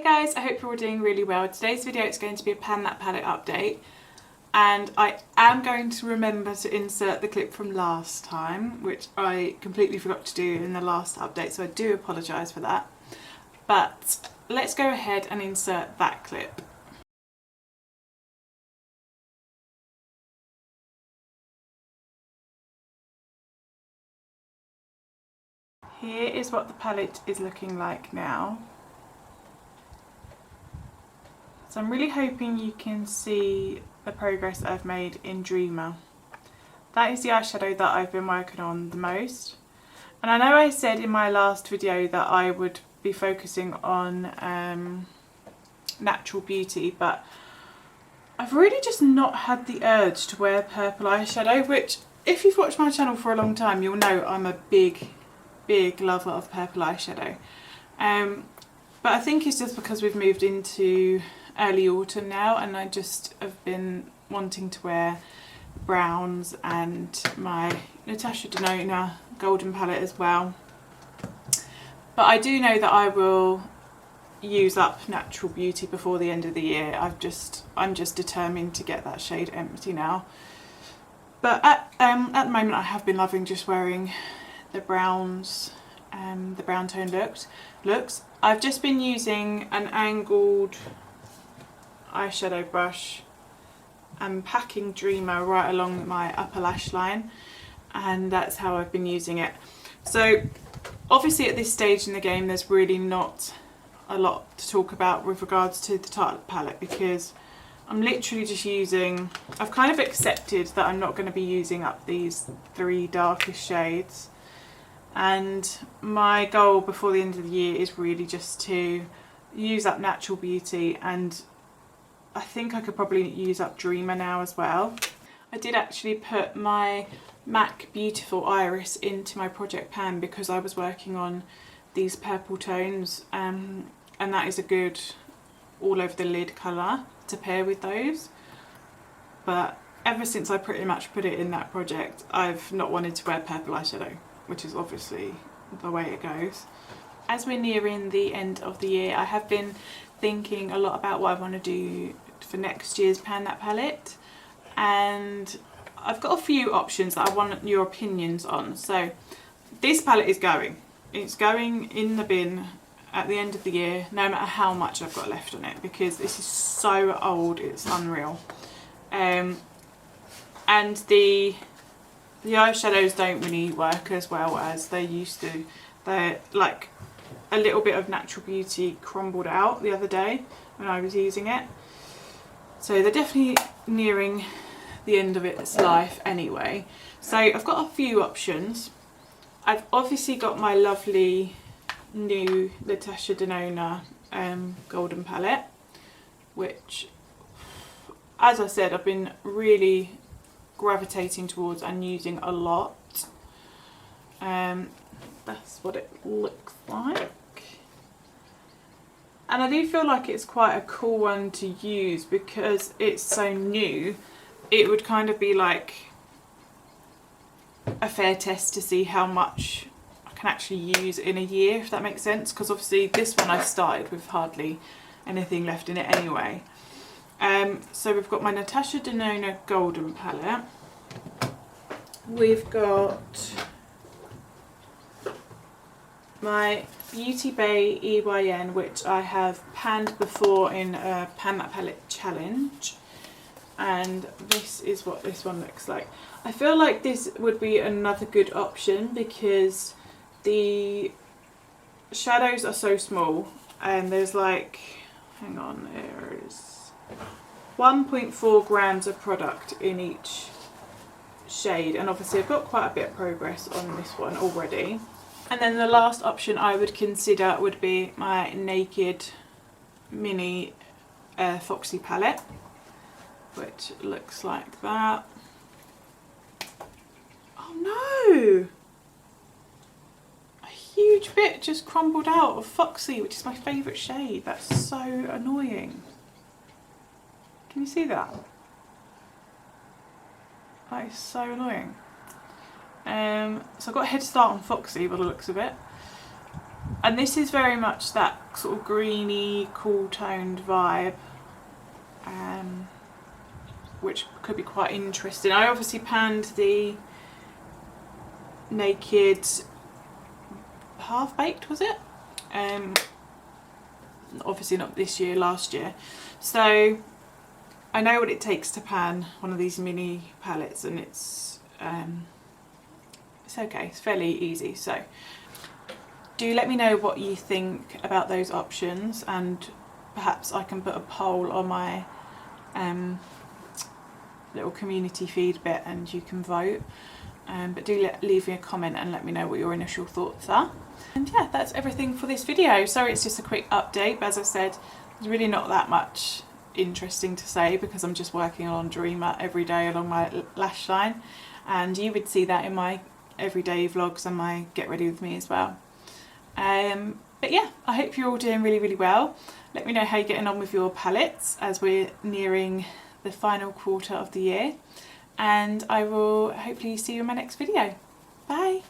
guys, I hope you're all doing really well. Today's video is going to be a Pan That Palette update, and I am going to remember to insert the clip from last time, which I completely forgot to do in the last update, so I do apologise for that. But let's go ahead and insert that clip. Here is what the palette is looking like now. So I'm really hoping you can see the progress that I've made in Dreamer. That is the eyeshadow that I've been working on the most. And I know I said in my last video that I would be focusing on Natural Beauty, but I've really just not had the urge to wear purple eyeshadow, which if you've watched my channel for a long time, you'll know I'm a big lover of purple eyeshadow. But I think it's just because we've moved into early autumn now, and I just have been wanting to wear browns and my Natasha Denona golden palette as well. But I do know that I will use up Natural Beauty before the end of the year. I'm just determined to get that shade empty now. But at the moment I have been loving just wearing the browns, the brown tone looks. I've just been using an angled eyeshadow brush and packing Dreamer right along my upper lash line, and that's how I've been using it. So obviously at this stage in the game there's really not a lot to talk about with regards to the Tartelette palette, because I'm literally just using, I've kind of accepted that I'm not going to be using up these three darkest shades. And my goal before the end of the year is really just to use up Natural Beauty, and I think I could probably use up Dreamer now as well. I did actually put my MAC Beautiful Iris into my project pan because I was working on these purple tones, and that is a good all over the lid colour to pair with those. But ever since I pretty much put it in that project, I've not wanted to wear purple eyeshadow, which is obviously the way it goes. As we're nearing the end of the year, I have been thinking a lot about what I want to do for next year's Pan That Palette, and I've got a few options that I want your opinions on. So this palette is going. It's going in the bin at the end of the year, no matter how much I've got left on it, because this is so old, it's unreal. And the eyeshadows don't really work as well as they used to. They're like a little bit of Natural Beauty crumbled out the other day when I was using it. So they're definitely nearing the end of its life anyway. So I've got a few options. I've obviously got my lovely new Natasha Denona golden palette, which, as I said, I've been really gravitating towards and using a lot. That's what it looks like, and I do feel like it's quite a cool one to use because it's so new. It would kind of be like a fair test to see how much I can actually use in a year, if that makes sense, because obviously this one I've started with hardly anything left in it anyway. So we've got my Natasha Denona golden palette. We've got my Beauty Bay EYN, which I have panned before in a Pan That Palette challenge, and this is what this one looks like. I feel like this would be another good option because the shadows are so small, and there's like, hang on, there is 1.4 grams of product in each shade, and obviously I've got quite a bit of progress on this one already. And then the last option I would consider would be my Naked Mini Foxy palette, which looks like that. Oh no! A huge bit just crumbled out of Foxy, which is my favourite shade. That's so annoying. Can you see that? That is so annoying. So I've got a head start on Foxy by the looks of it. And this is very much that sort of greeny, cool toned vibe, which could be quite interesting. I obviously panned the Naked Half Baked, was it? Obviously not this year, last year. So I know what it takes to pan one of these mini palettes, and it's okay, it's fairly easy. So do let me know what you think about those options, and perhaps I can put a poll on my little community feed bit and you can vote. But do leave me a comment and let me know what your initial thoughts are. And yeah, that's everything for this video. Sorry it's just a quick update, but as I said, there's really not that much interesting to say because I'm just working on Dreamer every day along my lash line, and you would see that in my everyday vlogs and my get ready with me as well. But yeah, I hope you're all doing really well. Let me know how you're getting on with your palettes as we're nearing the final quarter of the year, and I will hopefully see you in my next video. Bye!